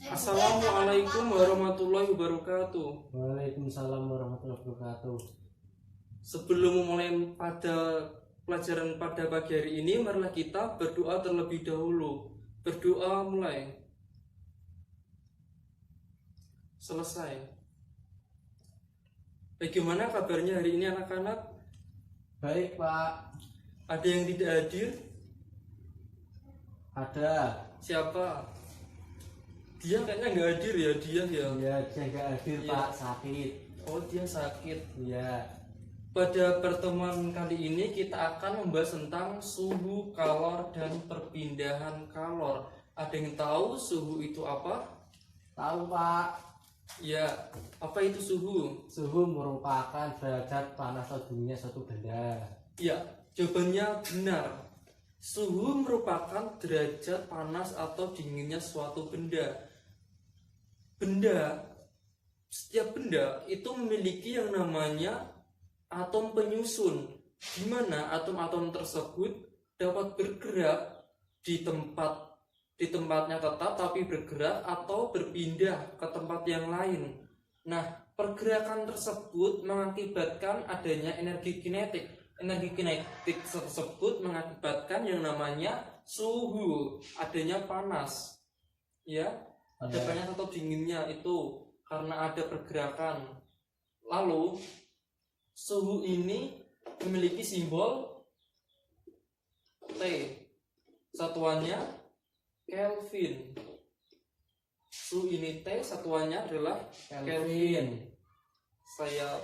Assalamualaikum warahmatullahi wabarakatuh. Waalaikumsalam warahmatullahi wabarakatuh. Sebelum memulai pada pelajaran pada pagi hari ini, marilah kita berdoa terlebih dahulu. Berdoa mulai. Selesai. Bagaimana kabarnya hari ini anak-anak? Baik, Pak. Ada yang tidak hadir? Ada. Siapa? Dia kayaknya nggak hadir ya, dia ya. Iya, dia nggak hadir, Iya. Pak. Sakit. Oh, dia sakit. Iya. Pada pertemuan kali ini kita akan membahas tentang suhu, kalor, dan perpindahan kalor. Ada yang tahu suhu itu apa? Tahu, Pak. Ya, apa itu suhu? Suhu merupakan derajat panas atau dinginnya suatu benda. Ya, jawabannya benar. Suhu merupakan derajat panas atau dinginnya suatu benda. Setiap benda itu memiliki yang namanya atom penyusun, di mana atom-atom tersebut dapat bergerak di tempatnya tetap tapi bergerak atau berpindah ke tempat yang lain. Nah, pergerakan tersebut mengakibatkan adanya energi kinetik. Energi kinetik tersebut mengakibatkan yang namanya suhu, adanya panas. Ya, ada panas atau dinginnya itu karena ada pergerakan. Lalu suhu ini memiliki simbol T. Satuannya Kelvin. Suhu ini T, satuannya adalah Kelvin. Saya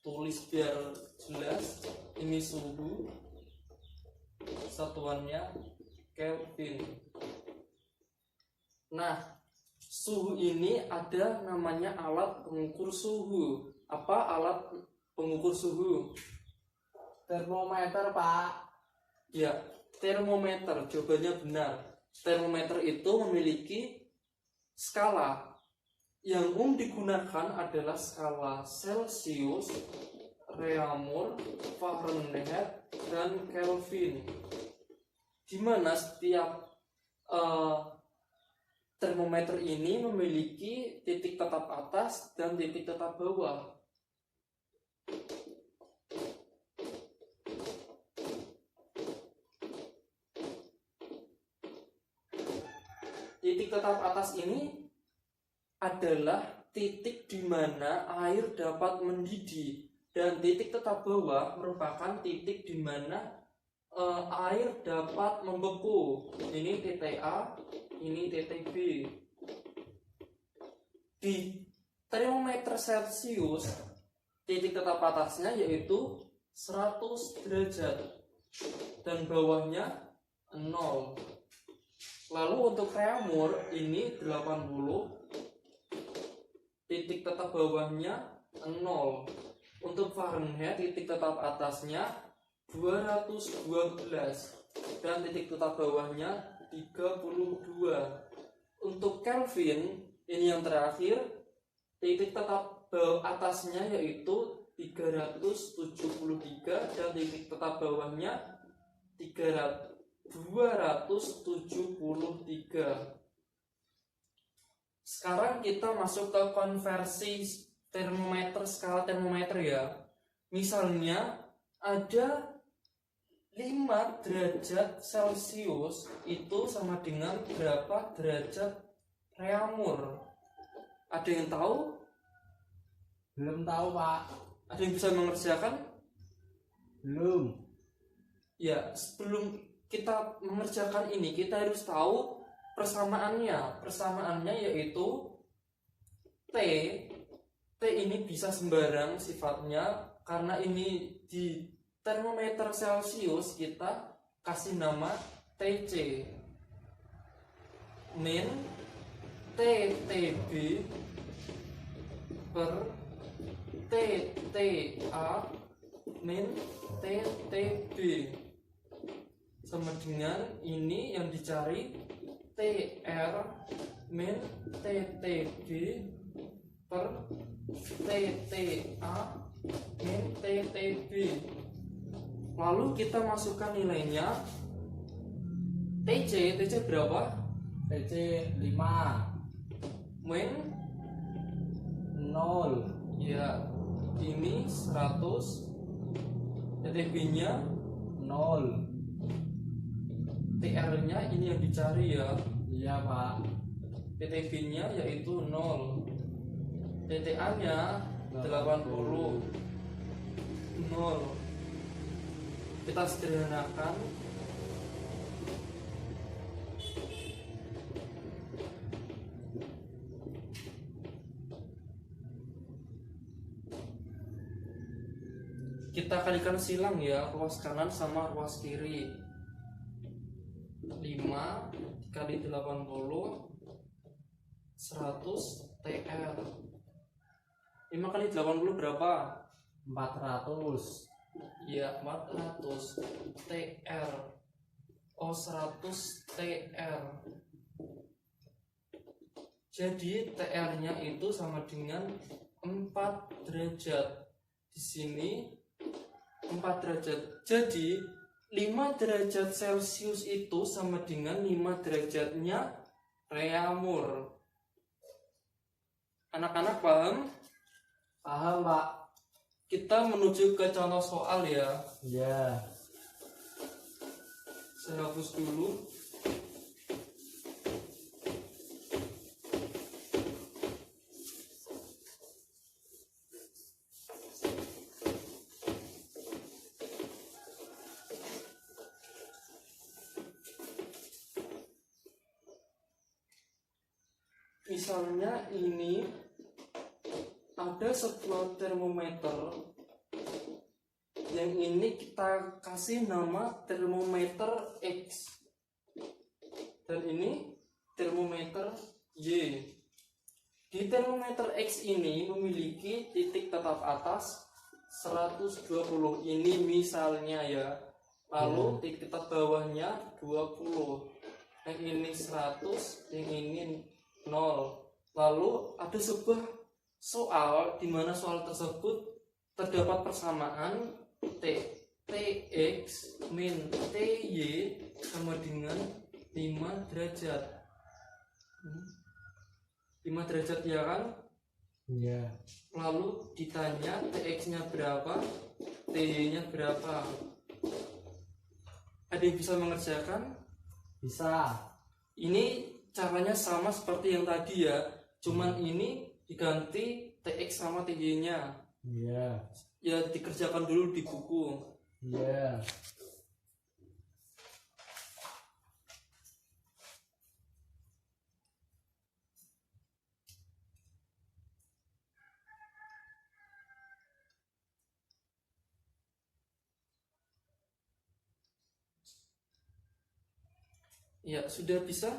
tulis biar jelas. Ini suhu, satuannya Kelvin. Nah, suhu ini ada namanya alat pengukur suhu. Apa alat pengukur suhu? Termometer, Pak. Ya, termometer. Jawabannya benar. Termometer itu memiliki skala. Yang umum digunakan adalah skala Celcius, Reaumur, Fahrenheit, dan Kelvin. Di mana setiap termometer ini memiliki titik tetap atas dan titik tetap bawah. Titik tetap atas ini adalah titik di mana air dapat mendidih, dan titik tetap bawah merupakan titik di mana air dapat membeku. Ini titik A, ini titik B. Di termometer Celcius, titik tetap atasnya yaitu 100 derajat dan bawahnya 0. Lalu untuk Reaumur ini 80, titik tetap bawahnya 0. Untuk Fahrenheit titik tetap atasnya 212 dan titik tetap bawahnya 32. Untuk Kelvin ini yang terakhir, titik tetap atasnya yaitu 373 dan titik tetap bawahnya 273. Sekarang kita masuk ke konversi termometer, skala termometer ya. Misalnya ada 5 derajat Celcius itu sama dengan berapa derajat Reaumur? Ada yang tahu? Belum tahu, Pak. Ada yang bisa mengerjakan? Belum. Ya, sebelum kita mengerjakan ini kita harus tahu persamaannya. Persamaannya yaitu T. T ini bisa sembarang sifatnya karena ini di termometer Celcius kita kasih nama TC min TTB per TTA min TTB sama dengan ini yang dicari TR min TTB per TTA min TTB. Lalu kita masukkan nilainya. TC berapa? TC 5. min 0. ya ini 100, titik B nya 0. TR nya ini yang dicari ya. Iya Pak. Titik B nya yaitu 0, titik A nya 80, 0. Kita sederhanakan. Kita kalikan silang ya, ruas kanan sama ruas kiri. 5 kali 80 100 TR. 5 kali 80 berapa? 400. Ya 400 TR. Oh 100 TR. Jadi TR nya itu sama dengan 4 derajat. Di sini 4 derajat. Jadi 5 derajat Celcius itu sama dengan 5 derajatnya Reaumur. Anak-anak paham? Paham Pak. Kita menuju ke contoh soal ya. Iya. Saya hapus dulu. Misalnya ini ada sebuah termometer, yang ini kita kasih nama termometer X, dan ini termometer Y. Di termometer X ini memiliki titik tetap atas 120, ini misalnya ya. Lalu titik tetap bawahnya 20, yang ini 100, yang ini 0. Lalu ada sebuah soal di mana soal tersebut terdapat persamaan Tx min Ty sama dengan 5 derajat. 5 derajat ya kan? Iya. Lalu ditanya Tx nya berapa, Ty nya berapa. Ada yang bisa mengerjakan? Bisa. Ini caranya sama seperti yang tadi ya, cuman ini diganti Tx sama Ty nya. Iya. Ya dikerjakan dulu di buku. Iya. Ya sudah bisa.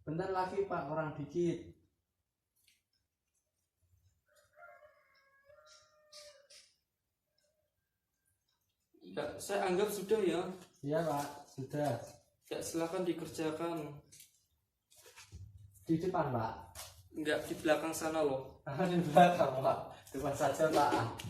Bentar lagi Pak, kurang dikit. Ya, saya anggap sudah ya. Iya Pak, sudah. Ya silakan dikerjakan. Di depan Pak. Enggak, di belakang sana loh. Di belakang Pak. Depan saja Pak.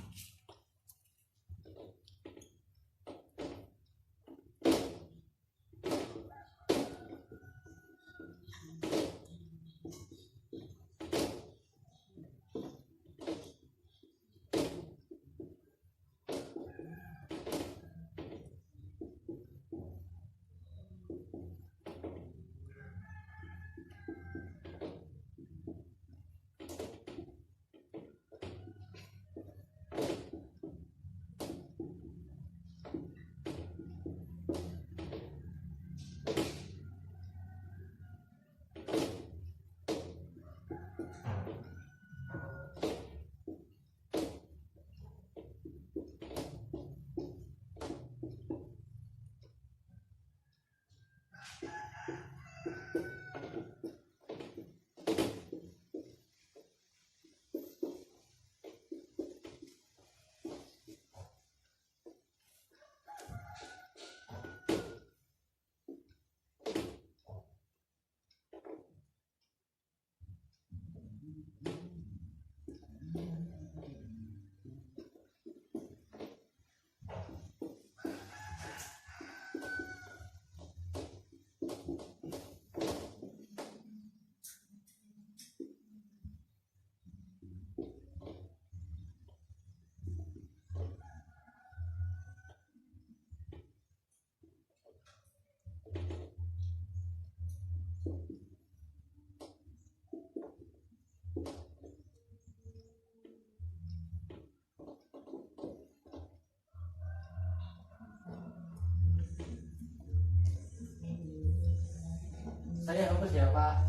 Saya hapus ya Pak.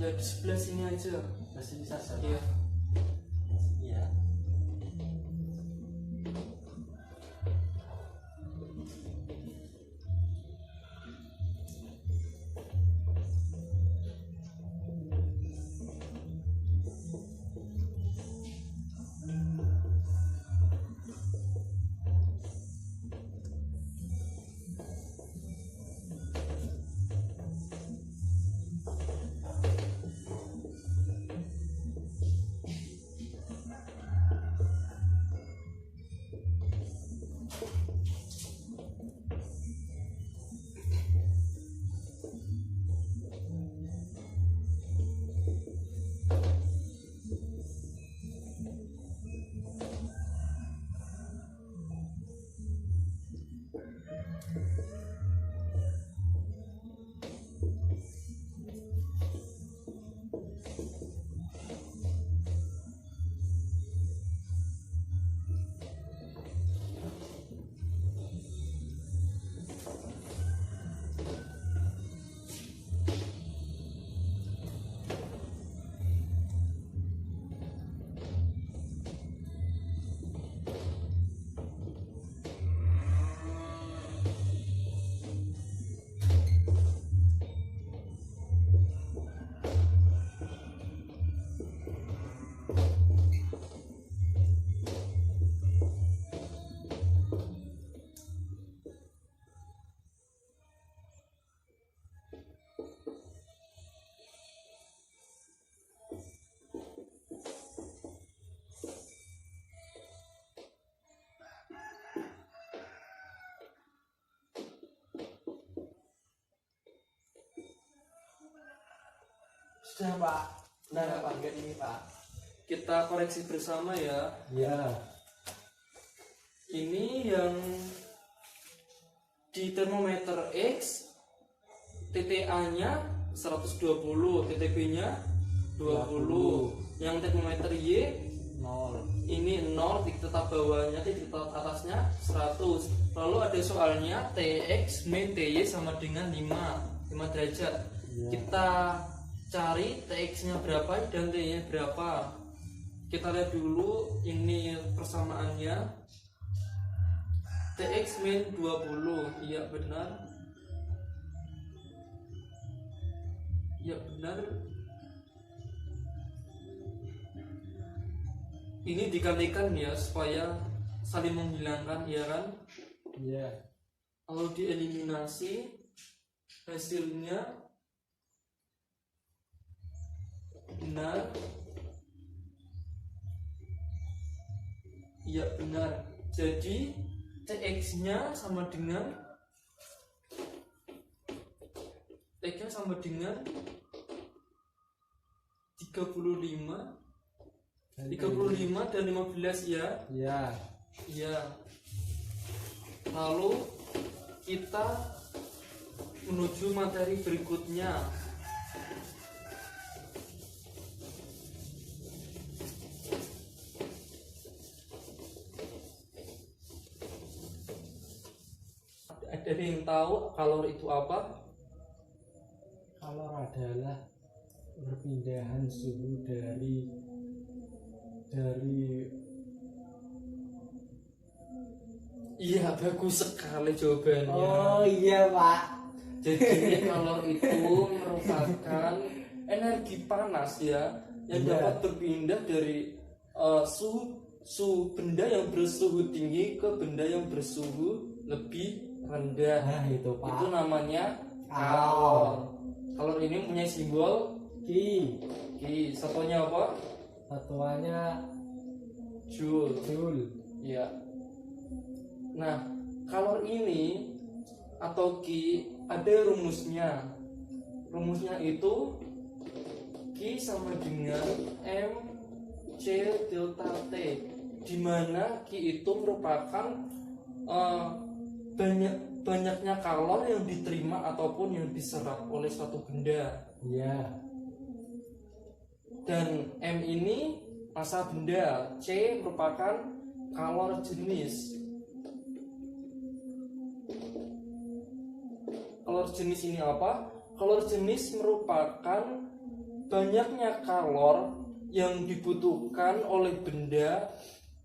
Ya di sebelah sini aja. Masih bisa saja. Iya. Iya. Sudah Pak. Udah ada panggilan ini Pak. Kita koreksi bersama ya. Iya. Ini yang di termometer X TTA-nya 120, TTB-nya 20. Yang termometer Y 0. ini 0, titik tetap bawahnya, titik tetap atasnya 100. Lalu ada soalnya TX min TY sama dengan 5 derajat. Iya. Kita cari TX-nya berapa dan TY-nya berapa. Kita lihat dulu ini persamaannya. TX min 20, iya benar. Iya benar. Ini digantikan ya supaya saling menghilangkan, ya kan? Iya. Kalau dieliminasi hasilnya benar. Iya benar. Jadi TX-nya sama dengan 35 dan 15 ya. Iya. Iya. Lalu kita menuju materi berikutnya. Ada yang tahu kalori itu apa? Kalor adalah perpindahan suhu dari Iya, bagus sekali jawabannya. Oh iya Pak. Jadi kalor itu merupakan energi panas ya yang Iya. dapat berpindah dari suhu benda yang bersuhu tinggi ke benda yang bersuhu lebih rendah. Nah itu Pak. Itu namanya Kalor. kalor. Kalor ini punya simbol Ki. Ki. Satunya apa? Satuannya Joule. Joule. Ya. Nah, kalor ini atau Ki ada rumusnya. Rumusnya itu Ki sama dengan MC delta T, di mana Ki itu merupakan banyaknya kalor yang diterima ataupun yang diserap oleh suatu benda. Iya. Dan M ini massa benda, C merupakan kalor jenis. Kalor jenis ini apa? kalor jenis merupakan banyaknya kalor yang dibutuhkan oleh benda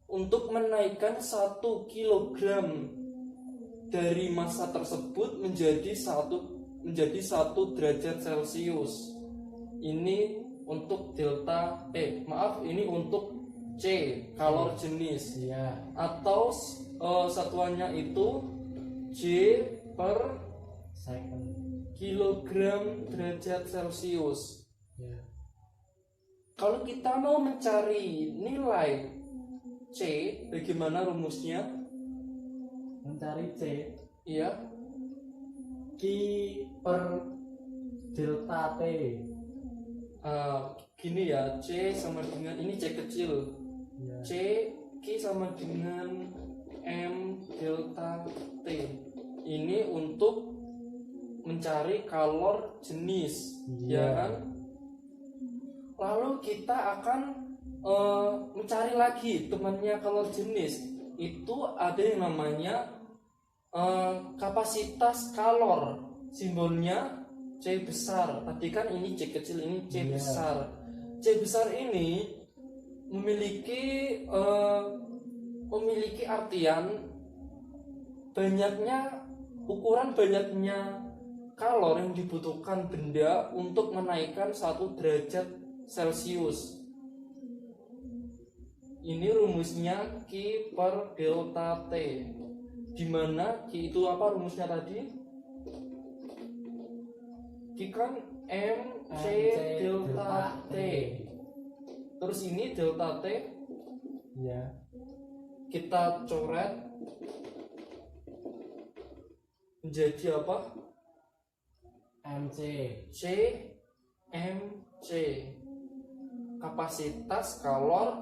untuk menaikkan 1 kilogram dari massa tersebut menjadi 1 derajat Celcius. Ini untuk ini untuk C, kalor jenis. Iya. Atau satuannya itu J per Second. kilogram derajat Celcius. Ya. Kalau kita mau mencari nilai C, bagaimana rumusnya? Mencari C, Iya, Q per delta T. Gini ya, C sama dengan ini C kecil. Ya. Q sama dengan M delta T. Ini untuk mencari kalor jenis, ya Iya. kan? Lalu kita akan mencari lagi temannya kalor jenis. Itu ada yang namanya kapasitas kalor, simbolnya C besar. Tadi kan ini C kecil, ini C Iya. besar. C besar ini memiliki artian ukuran banyaknya kalor yang dibutuhkan benda untuk menaikkan 1 derajat Celcius. Ini rumusnya Q per delta T. Dimana Q itu apa rumusnya tadi? Q kan M C delta T. Terus ini delta T Ya. kita coret menjadi apa? MC. C MC. Kapasitas kalor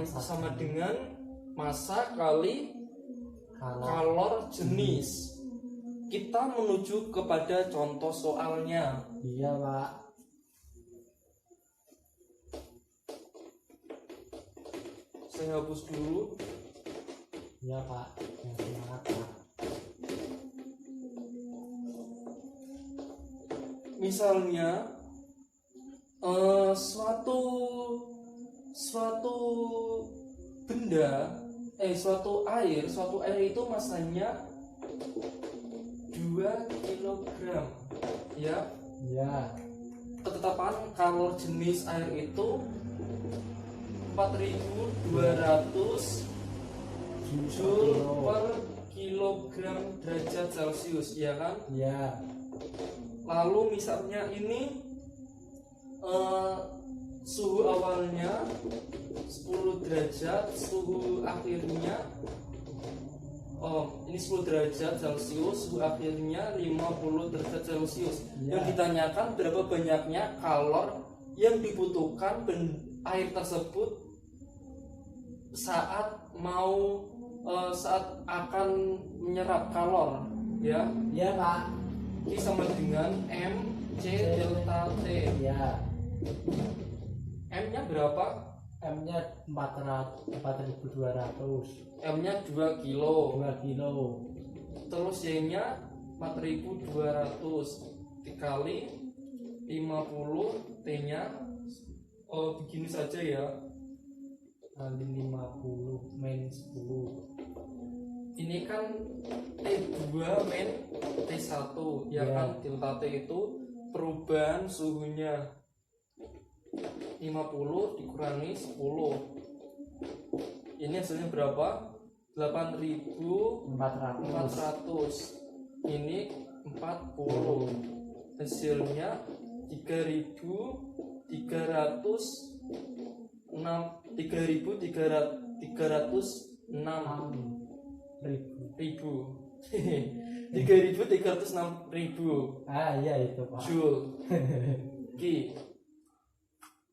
sama dengan massa kali kalor jenis. Kita menuju kepada contoh soalnya. Iya, Pak. Saya hapus dulu. Iya, Pak. Yang semangat, Pak. Misalnya suatu benda suatu air itu massanya 2 kg ya. Iya. Ketetapan kalor jenis air itu 4200 Joule per kilogram derajat Celcius, ya kan? Iya. Lalu misalnya ini suhu awalnya 10 derajat, suhu akhirnya ini 10 derajat Celcius, suhu akhirnya 50 derajat Celcius. Ya. Yang ditanyakan berapa banyaknya kalor yang dibutuhkan air tersebut saat akan menyerap kalor, ya. Iya, Pak. Ini sama dengan M C delta T. Iya. M-nya berapa? M-nya 4200. M-nya 2 kilo. 2 kilo. Terus Y-nya 4200 dikali 50, T-nya begini saja ya. Kali 50 min 10. Ini kan T2 min T1 ya, Ya. kan delta T itu perubahan suhunya. 50 dikurangi 10. Ini hasilnya berapa? 8400. Ini 40. Hasilnya 3306 ribu. 3306 ribu Ah, iya itu, Pak. Joule.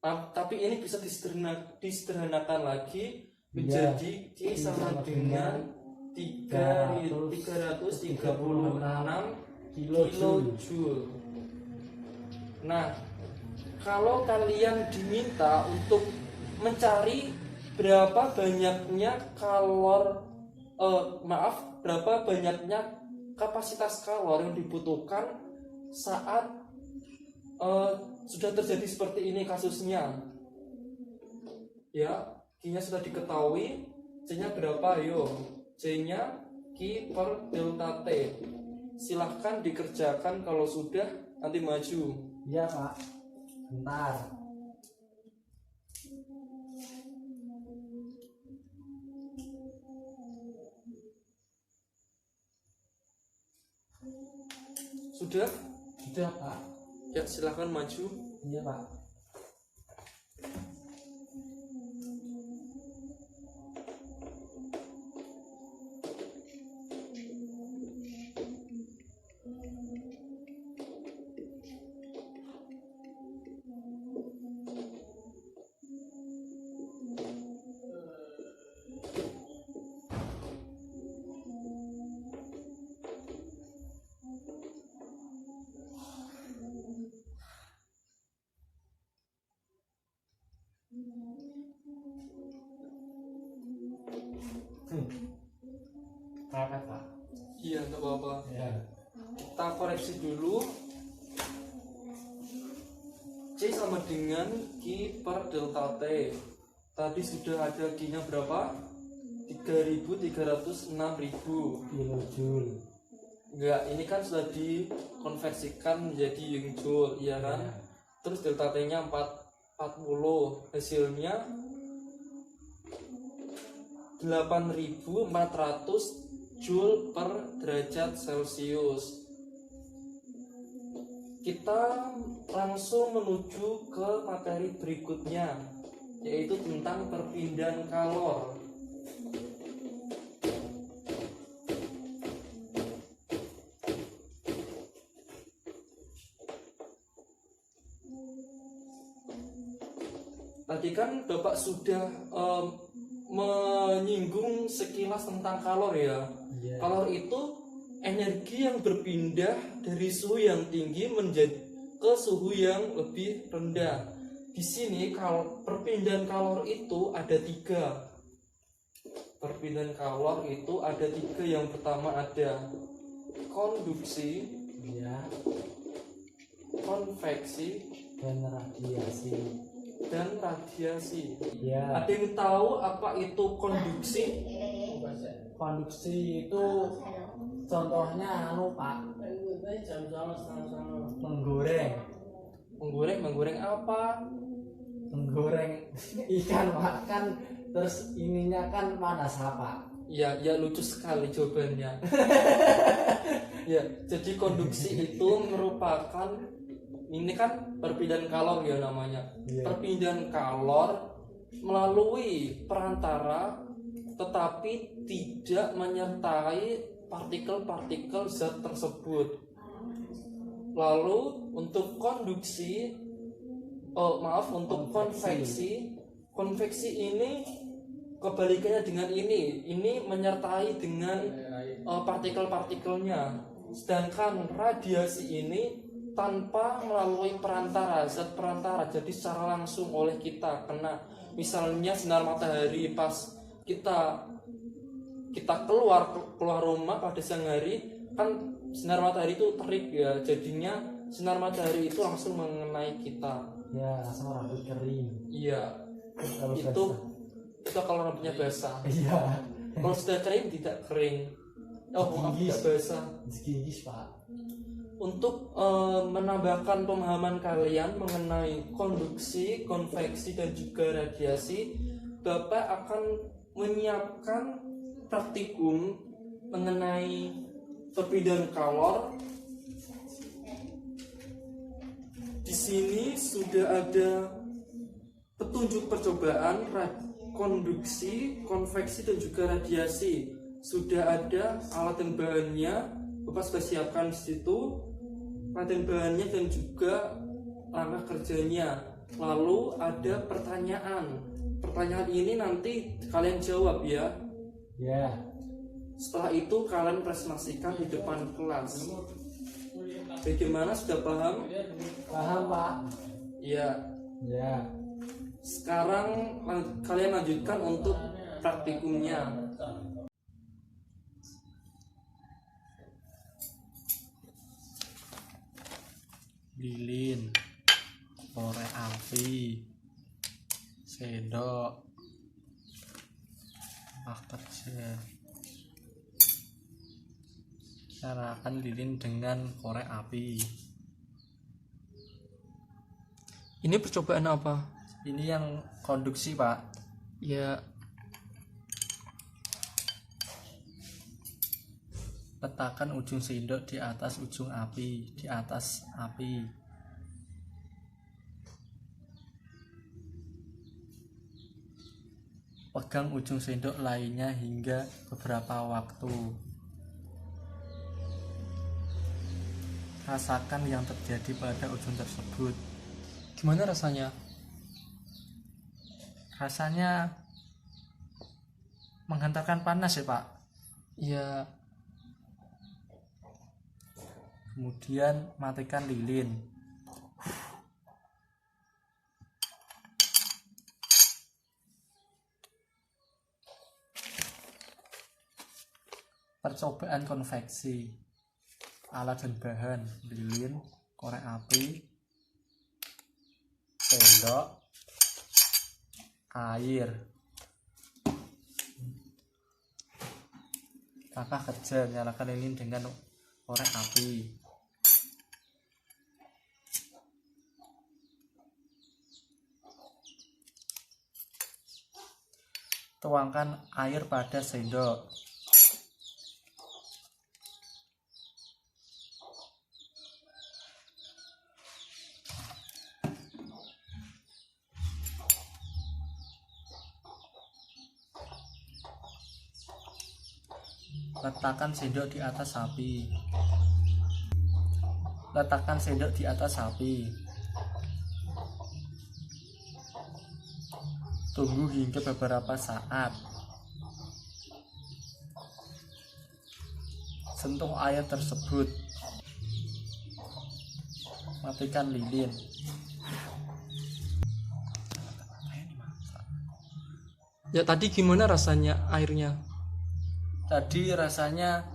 Tapi ini bisa disederhanakan lagi menjadi Q sama dengan 336 kilojoule. Nah, kalau kalian diminta untuk mencari berapa banyaknya berapa banyaknya kapasitas kalor yang dibutuhkan saat sudah terjadi seperti ini kasusnya. Ya, Q-nya sudah diketahui, C-nya berapa? Ayo, C-nya Q per delta T. Silahkan dikerjakan kalau sudah, nanti maju. Iya Pak, bentar. Sudah? Sudah Pak. Ya, silahkan maju. Iya Pak. Kakak Pak. Iya, nggak apa-apa. Ya. Kita koreksi dulu. C sama dengan Q per delta T. Tadi sudah ada Q-nya berapa? 3.306.000. Kilojoule. Enggak, ini kan sudah dikonversikan menjadi joule, iya kan? Ya. Terus delta T-nya 40. Hasilnya 8.400 Joule per derajat Celcius. Kita langsung menuju ke materi berikutnya, yaitu tentang perpindahan kalor. Tadi kan Bapak sudah menyinggung sekilas tentang kalor ya. Iya. Kalor itu energi yang berpindah dari suhu yang tinggi menjadi ke suhu yang lebih rendah. Di sini perpindahan kalor itu ada 3. Perpindahan kalor itu ada 3. Yang pertama ada konduksi, Iya. konveksi, Dan radiasi. dan radiasi. Ya. Ada yang tahu apa itu konduksi? Konduksi itu contohnya Pak, menggoreng. Menggoreng apa? Menggoreng ikan Pak, kan terus ininya kan panas Pak. Ya, lucu sekali jawabannya. Ya, jadi konduksi itu merupakan, ini kan perpindahan kalor ya namanya. Iya. Perpindahan kalor melalui perantara, tetapi tidak menyertai partikel-partikel zat tersebut. Lalu untuk konduksi, untuk konveksi ini kebalikannya dengan ini menyertai dengan partikel-partikelnya. Sedangkan radiasi ini tanpa melalui perantara, zat perantara, jadi secara langsung oleh kita kena. Misalnya sinar matahari pas kita keluar rumah pada siang hari, kan sinar matahari itu terik ya, jadinya sinar matahari itu langsung mengenai kita. Ya, sama rambut kering. Iya, Kalau itu kalau rambutnya basah. Iya. Kalau sudah kering tidak kering. Tidak basah. Segigis Pak. Untuk menambahkan pemahaman kalian mengenai konduksi, konveksi, dan juga radiasi, Bapak akan menyiapkan praktikum mengenai perpindahan kalor. Di sini sudah ada petunjuk percobaan konduksi, konveksi, dan juga radiasi. Sudah ada alat dan bahannya, Bapak sudah siapkan di situ alat dan bahannya dan juga langkah kerjanya. Lalu ada pertanyaan. Pertanyaan ini nanti kalian jawab ya. Ya. Setelah itu kalian presentasikan di depan kelas. Bagaimana, sudah paham? Paham Pak? Ya. Ya. Sekarang kalian lanjutkan untuk praktikumnya. Lilin. api, sendok, kerja. Nyalakan lilin dengan korek api. Ini percobaan apa? Ini yang konduksi, Pak. Ya, letakkan ujung sendok di atas ujung api, di atas api. Pegang ujung sendok lainnya hingga beberapa waktu. Rasakan yang terjadi pada ujung tersebut. gimana rasanya? Rasanya menghantarkan panas ya, Pak. Ya, Kemudian matikan lilin. Percobaan konveksi. Alat dan bahan: lilin, korek api, sendok, air. Kakak kerja, nyalakan lilin dengan korek api. Tuangkan air pada sendok. Letakkan sendok di atas api. Letakkan sendok di atas api. Tunggu hingga beberapa saat. Sentuh air tersebut. Matikan lilin. ya tadi gimana rasanya airnya? Tadi rasanya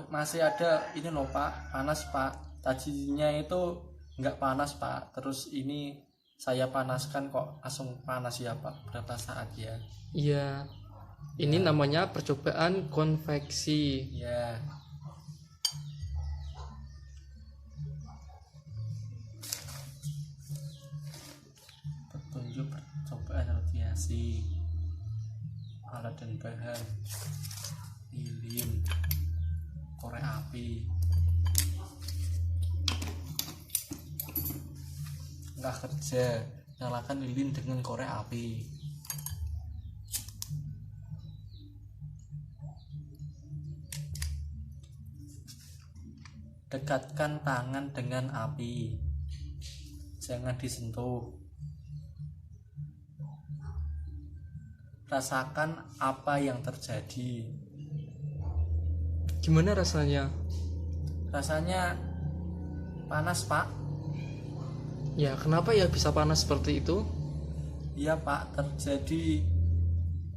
masih ada ini loh, Pak, panas, Pak. Tadinya itu nggak panas, Pak. Terus ini saya panaskan kok langsung panas ya, Pak. Berapa saat ya? Ya, ini namanya percobaan konveksi. Ya. Petunjuk percobaan radiasi. Alat dan bahan: lilin, korek api. Nggak kerja, nyalakan lilin dengan korek api. Dekatkan tangan dengan api, jangan disentuh. Rasakan apa yang terjadi. Gimana rasanya? Rasanya panas, Pak. Ya, kenapa ya bisa panas seperti itu? Iya, Pak,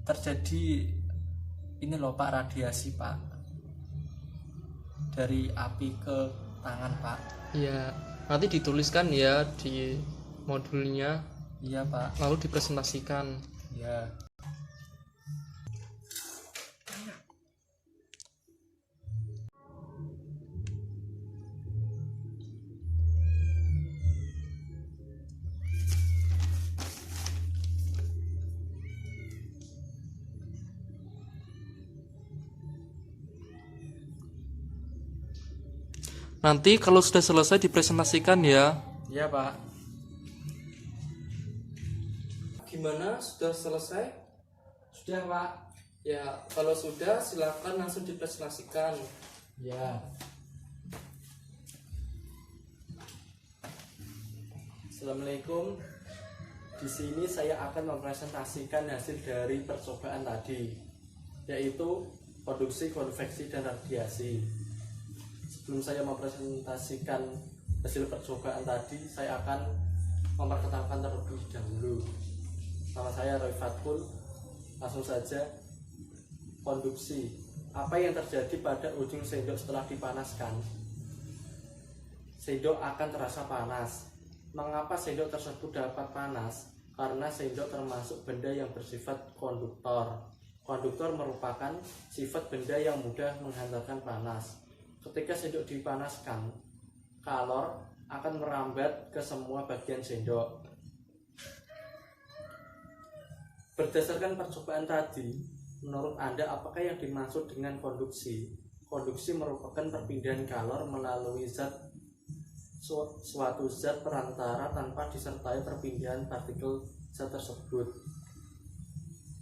terjadi ini loh, Pak, radiasi, Pak, dari api ke tangan, Pak. Ya, nanti dituliskan ya di modulnya, Iya, Pak. lalu dipresentasikan. Ya. Nanti kalau sudah selesai dipresentasikan ya. Iya, Pak. Gimana? Sudah selesai? Sudah, Pak. Ya, kalau sudah silakan langsung dipresentasikan. Ya. Assalamualaikum. Di sini saya akan mempresentasikan hasil dari percobaan tadi, yaitu produksi, konveksi, dan radiasi. Sebelum saya mempresentasikan hasil percobaan tadi, saya akan memperkenalkan terlebih dahulu. Nama saya Roy Fatkul. Langsung saja. Konduksi. Apa yang terjadi pada ujung sendok setelah dipanaskan? Sendok akan terasa panas. Mengapa sendok tersebut dapat panas? Karena sendok termasuk benda yang bersifat konduktor. Konduktor merupakan sifat benda yang mudah menghantarkan panas. Ketika sendok dipanaskan, kalor akan merambat ke semua bagian sendok. Berdasarkan percobaan tadi, menurut Anda apakah yang dimaksud dengan konduksi? Konduksi merupakan perpindahan kalor melalui suatu zat perantara tanpa disertai perpindahan partikel zat tersebut.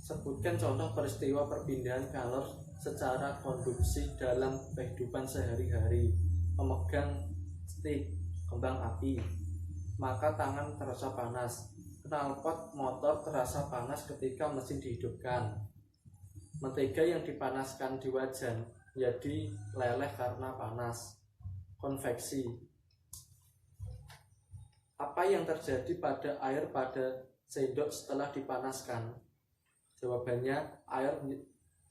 Sebutkan contoh peristiwa perpindahan kalor secara konduksi dalam kehidupan sehari-hari. Memegang stik kembang api, maka tangan terasa panas. Knalpot motor terasa panas ketika mesin dihidupkan. Mentega yang dipanaskan di wajan jadi leleh karena panas. Konveksi. Apa yang terjadi pada air pada sendok setelah dipanaskan? Jawabannya,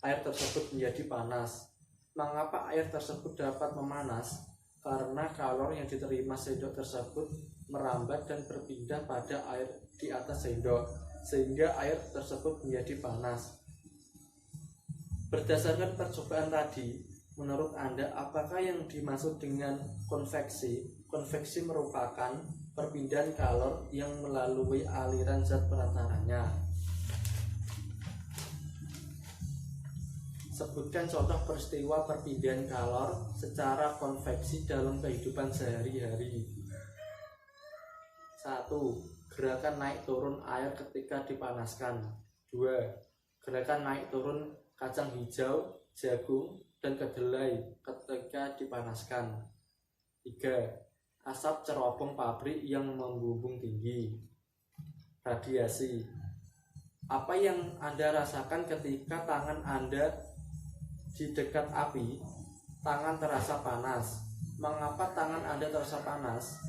air tersebut menjadi panas. Mengapa air tersebut dapat memanas? Karena kalor yang diterima sendok tersebut merambat dan berpindah pada air di atas sendok, sehingga air tersebut menjadi panas. Berdasarkan percobaan tadi, menurut Anda apakah yang dimaksud dengan konveksi? Konveksi merupakan perpindahan kalor yang melalui aliran zat perantaranya. Sebutkan contoh peristiwa perpindahan kalor secara konveksi dalam kehidupan sehari-hari. 1. Gerakan naik turun air ketika dipanaskan. 2. Gerakan naik turun kacang hijau, jagung, dan kedelai ketika dipanaskan. 3. Asap cerobong pabrik yang membumbung tinggi. Radiasi. Apa yang Anda rasakan ketika tangan Anda di dekat api? Tangan terasa panas. Mengapa tangan Anda terasa panas?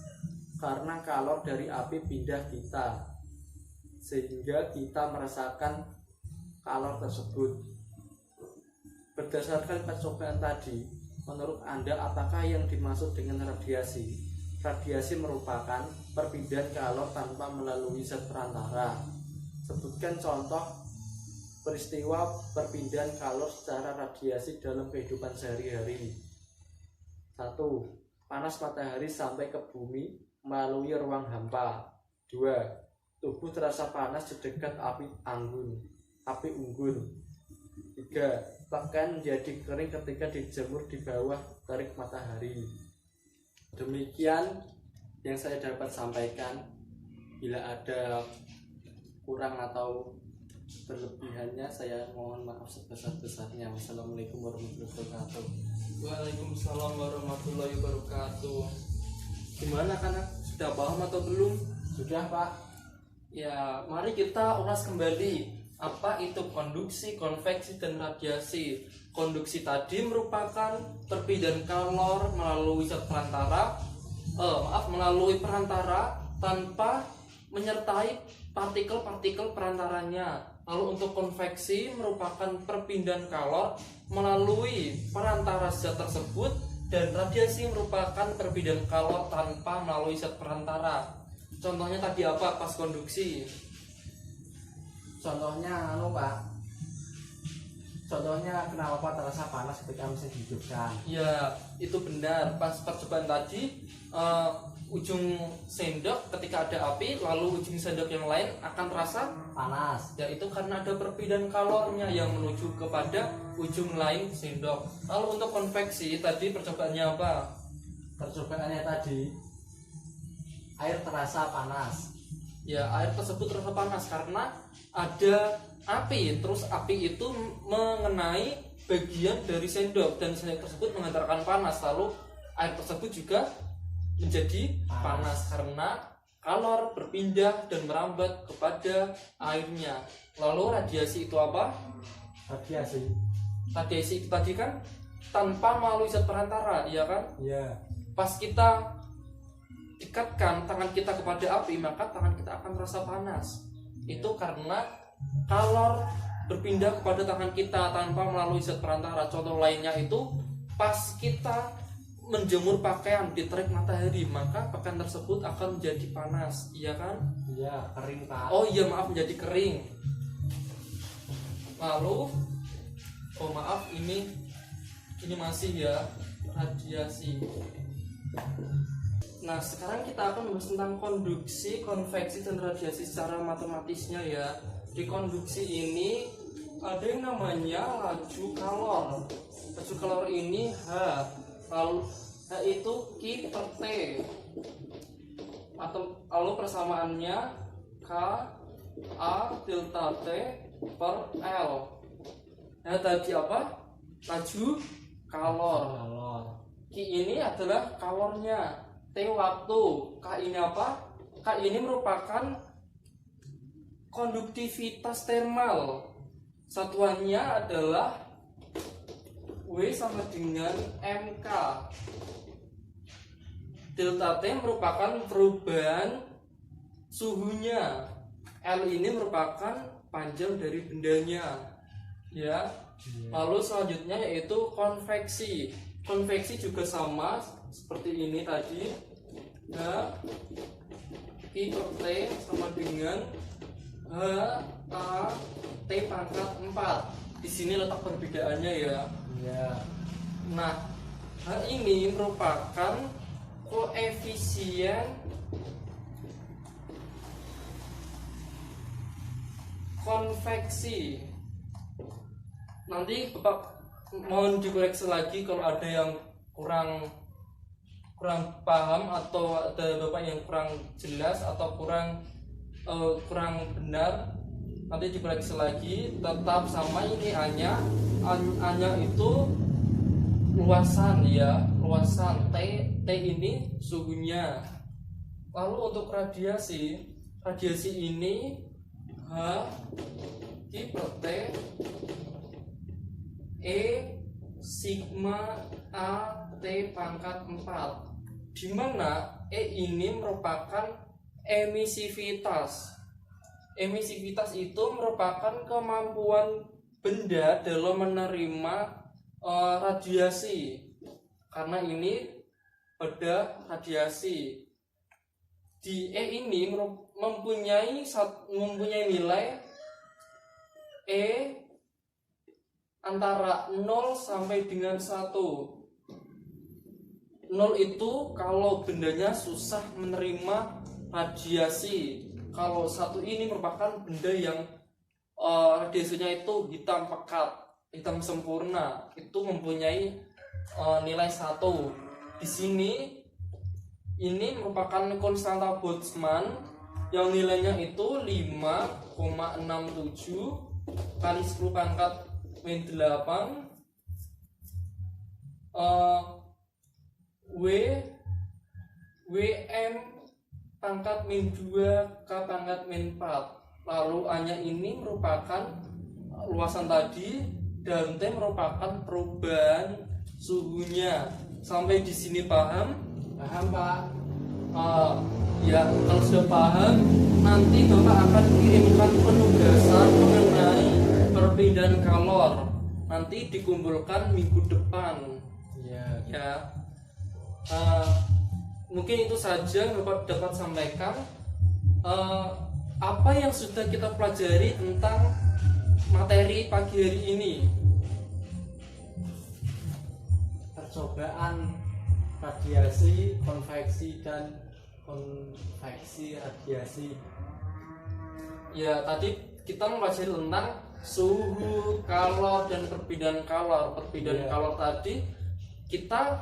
Karena kalor dari api pindah kita, sehingga kita merasakan kalor tersebut. Berdasarkan percobaan tadi, menurut Anda apakah yang dimaksud dengan radiasi? Radiasi merupakan perpindahan kalor tanpa melalui zat perantara. Sebutkan contoh peristiwa perpindahan kalor secara radiasi dalam kehidupan sehari-hari. 1. Panas matahari sampai ke bumi melalui ruang hampa. 2. Tubuh terasa panas di dekat api unggun. 3. Pakaian menjadi kering ketika dijemur di bawah terik matahari. Demikian yang saya dapat sampaikan. Bila ada kurang atau berlebihannya, saya mohon maaf sebesar-besarnya. Wassalamualaikum warahmatullahi wabarakatuh. Waalaikumsalam warahmatullahi wabarakatuh. Gimana kanak? Sudah paham atau belum? Sudah, Pak. Ya, mari kita ulas kembali apa itu konduksi, konveksi, dan radiasi. Konduksi tadi merupakan perpindahan kalor melalui zat perantara, melalui perantara tanpa menyertai partikel-partikel perantaranya. Lalu untuk konveksi merupakan perpindahan kalor melalui perantara zat tersebut, dan radiasi merupakan perpindahan kalor tanpa melalui zat perantara. Contohnya tadi apa pas konduksi? Contohnya Pak. Contohnya kenapa terasa panas ketika mesin dihidupkan? Ya, itu benar. Pas percobaan tadi, ujung sendok ketika ada api, lalu ujung sendok yang lain akan terasa Panas. ya, itu karena ada perpindahan kalornya yang menuju kepada ujung lain sendok. Lalu untuk konveksi tadi percobaannya apa? Percobaannya tadi, air terasa panas. Ya, air tersebut terasa panas karena ada api. Terus api itu mengenai bagian dari sendok dan sendok tersebut menghantarkan panas. Lalu air tersebut juga menjadi panas karena kalor berpindah dan merambat kepada airnya. Lalu radiasi itu apa? Radiasi itu tadi kan tanpa melalui zat perantara, ya kan? Iya. Pas kita dekatkan tangan kita kepada api, maka tangan kita akan terasa panas. Itu karena kalor berpindah kepada tangan kita tanpa melalui zat perantara. Contoh lainnya itu pas kita menjemur pakaian di terik matahari, maka pakaian tersebut akan menjadi panas, iya kan? Iya, kering Pak. Oh iya, maaf, menjadi kering. Lalu maaf, ini masih ya radiasi. Nah, sekarang kita akan membahas tentang konduksi, konveksi, dan radiasi secara matematisnya ya. Di konduksi ini ada yang namanya laju kalor. Laju kalor ini H, lalu H itu Q per T. Lalu persamaannya K A delta T per L. Nah, tadi apa? Laju kalor. Q ini adalah kalornya, T waktu, K ini apa? K ini merupakan konduktivitas thermal. Satuannya adalah W sama dengan MK. Delta T merupakan perubahan suhunya. L ini merupakan panjang dari bendanya. Ya. Lalu selanjutnya yaitu konveksi. Konveksi juga sama seperti ini tadi. H I per T sama dengan H A T pangkat 4. Di sini letak perbedaannya ya. Iya. Nah, H ini merupakan koefisien konveksi. Nanti Bapak mohon dikoreksi lagi kalau ada yang kurang paham atau ada Bapak yang kurang jelas atau kurang benar, nanti dikoreksi lagi. Tetap sama, ini hanya itu luasan ya, luasan. T ini suhunya. Lalu untuk radiasi ini H I per T E sigma A T pangkat 4, di mana E ini merupakan emisivitas. Emisivitas itu merupakan kemampuan benda dalam menerima radiasi, karena ini pada radiasi. Di E ini mempunyai nilai E antara 0 sampai dengan 1. 0 itu kalau bendanya susah menerima radiasi. Kalau 1 ini merupakan benda yang radiasinya itu hitam pekat, hitam sempurna, itu mempunyai nilai 1. Di sini ini merupakan konstanta Boltzmann yang nilainya itu 5,67 kali 10 pangkat min 8 WM pangkat min 2 K pangkat min 4. Lalu A-nya ini merupakan luasan tadi, dan T merupakan perubahan suhunya. Sampai di sini paham? Paham Pak? Ya, kalau sudah paham, nanti Bapak akan kirimkan penugasan mengenai perpindahan kalor. Nanti dikumpulkan minggu depan. Ya. Mungkin itu saja yang Bapak dapat sampaikan. Apa yang sudah kita pelajari tentang materi pagi hari ini? Percobaan radiasi, konveksi, dan konveksi radiasi. Ya, tadi kita mempelajari tentang suhu, kalor, dan perbedaan kalor. Perbedaan kalor tadi kita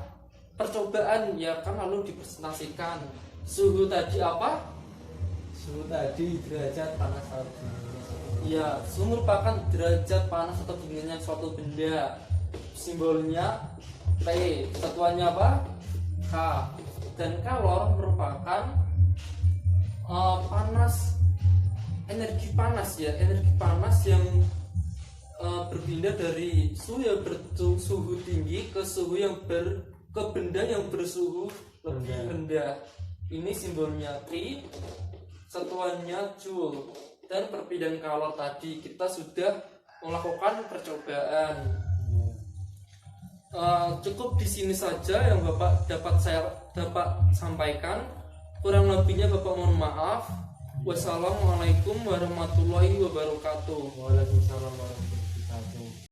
percobaan ya kan, lalu dipresentasikan. Suhu tadi apa? Suhu tadi derajat panas atau dinginnya. Ya, suhu merupakan derajat panas atau dinginnya suatu benda. Simbolnya T. Satuannya apa? K. Dan kalor merupakan panas, energi panas ya, energi panas yang berpindah dari suhu yang bersuhu tinggi ke suhu yang ke benda yang bersuhu lebih rendah. Ini simbolnya T, satuannya Joule. Dan perbedaan kalor tadi kita sudah melakukan percobaan. Cukup di sini saja yang Bapak dapat sampaikan. Kurang lebihnya Bapak mohon maaf. Wassalamualaikum warahmatullahi wabarakatuh. Waalaikumsalam warahmatullahi wabarakatuh.